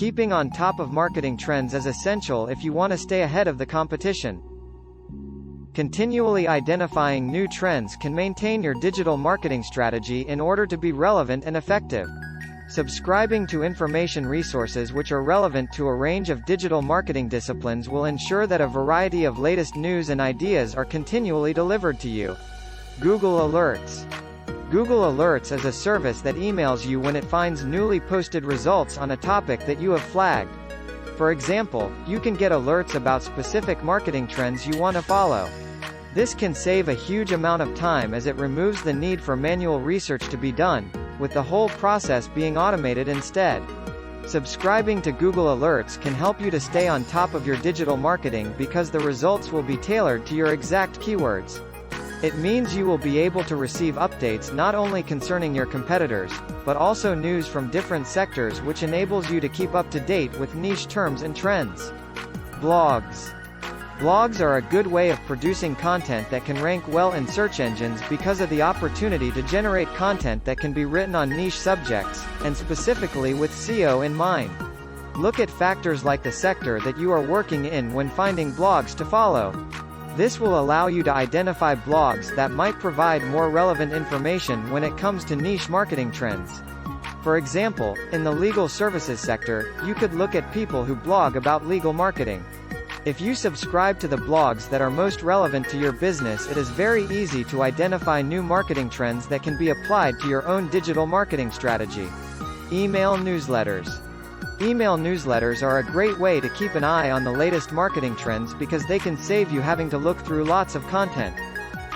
Keeping on top of marketing trends is essential if you want to stay ahead of the competition. Continually identifying new trends can maintain your digital marketing strategy in order to be relevant and effective. Subscribing to information resources which are relevant to a range of digital marketing disciplines will ensure that a variety of latest news and ideas are continually delivered to you. Google Alerts. Google Alerts is a service that emails you when it finds newly posted results on a topic that you have flagged. For example, you can get alerts about specific marketing trends you want to follow. This can save a huge amount of time as it removes the need for manual research to be done, with the whole process being automated instead. Subscribing to Google Alerts can help you to stay on top of your digital marketing because the results will be tailored to your exact keywords. It means you will be able to receive updates not only concerning your competitors, but also news from different sectors, which enables you to keep up to date with niche terms and trends. Blogs. Blogs are a good way of producing content that can rank well in search engines because of the opportunity to generate content that can be written on niche subjects, and specifically with SEO in mind. Look at factors like the sector that you are working in when finding blogs to follow. This will allow you to identify blogs that might provide more relevant information when it comes to niche marketing trends. For example, in the legal services sector, you could look at people who blog about legal marketing. If you subscribe to the blogs that are most relevant to your business, it is very easy to identify new marketing trends that can be applied to your own digital marketing strategy. Email newsletters. Email newsletters are a great way to keep an eye on the latest marketing trends because they can save you having to look through lots of content.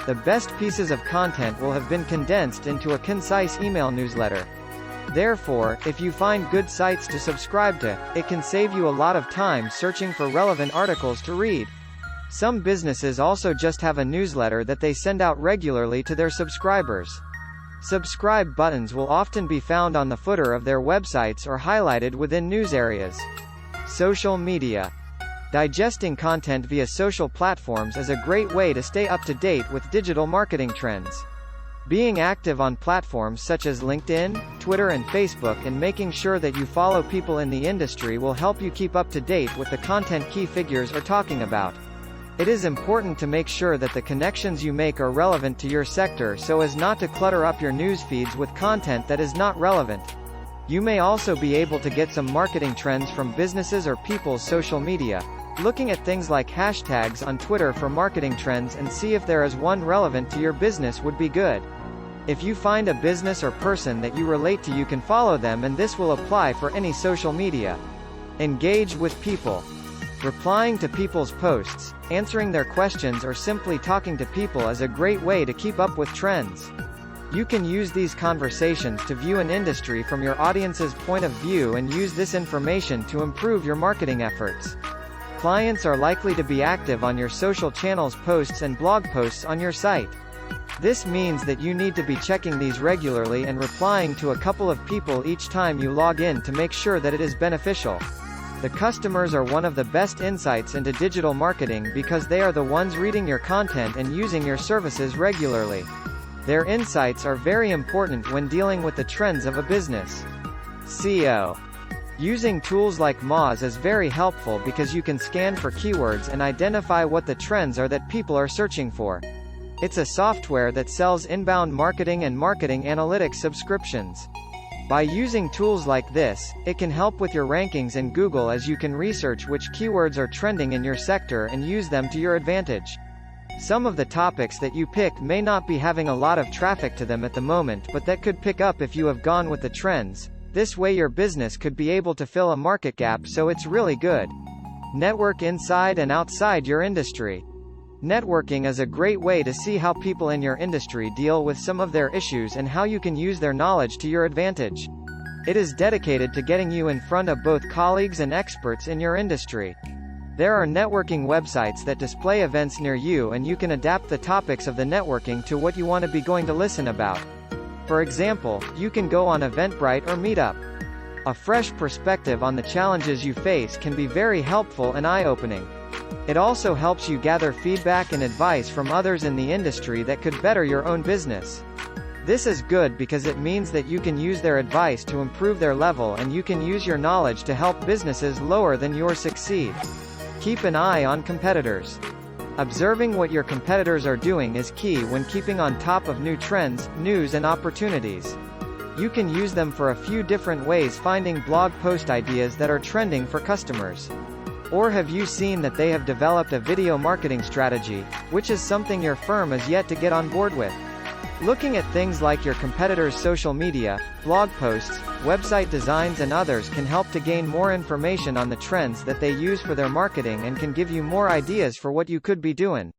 The best pieces of content will have been condensed into a concise email newsletter. Therefore, if you find good sites to subscribe to, it can save you a lot of time searching for relevant articles to read. Some businesses also just have a newsletter that they send out regularly to their subscribers. Subscribe buttons will often be found on the footer of their websites or highlighted within news areas. Social media. Digesting content via social platforms is a great way to stay up to date with digital marketing trends. Being active on platforms such as LinkedIn, Twitter and Facebook and making sure that you follow people in the industry will help you keep up to date with the content key figures are talking about. It is important to make sure that the connections you make are relevant to your sector so as not to clutter up your news feeds with content that is not relevant. You may also be able to get some marketing trends from businesses or people's social media, looking at things like hashtags on Twitter for marketing trends and see if there is one relevant to your business would be good. If you find a business or person that you relate to, you can follow them, and this will apply for any social media. Engage with people. Replying to people's posts, answering their questions or simply talking to people is a great way to keep up with trends. You can use these conversations to view an industry from your audience's point of view and use this information to improve your marketing efforts. Clients are likely to be active on your social channels posts and blog posts on your site. This means that you need to be checking these regularly and replying to a couple of people each time you log in to make sure that it is beneficial. The customers are one of the best insights into digital marketing because they are the ones reading your content and using your services regularly. Their insights are very important when dealing with the trends of a business. SEO. Using tools like Moz is very helpful because you can scan for keywords and identify what the trends are that people are searching for. It's a software that sells inbound marketing and marketing analytics subscriptions. By using tools like this, it can help with your rankings in Google as you can research which keywords are trending in your sector and use them to your advantage. Some of the topics that you pick may not be having a lot of traffic to them at the moment, but that could pick up if you have gone with the trends. This way your business could be able to fill a market gap, so it's really good. Network inside and outside your industry. Networking is a great way to see how people in your industry deal with some of their issues and how you can use their knowledge to your advantage. It is dedicated to getting you in front of both colleagues and experts in your industry. There are networking websites that display events near you, and you can adapt the topics of the networking to what you want to be going to listen about. For example, you can go on Eventbrite or Meetup. A fresh perspective on the challenges you face can be very helpful and eye-opening. It also helps you gather feedback and advice from others in the industry that could better your own business. This is good because it means that you can use their advice to improve their level, and you can use your knowledge to help businesses lower than yours succeed. Keep an eye on competitors. Observing what your competitors are doing is key when keeping on top of new trends, news and opportunities. You can use them for a few different ways, finding blog post ideas that are trending for customers. Or have you seen that they have developed a video marketing strategy, which is something your firm is yet to get on board with? Looking at things like your competitors' social media, blog posts, website designs and others can help to gain more information on the trends that they use for their marketing and can give you more ideas for what you could be doing.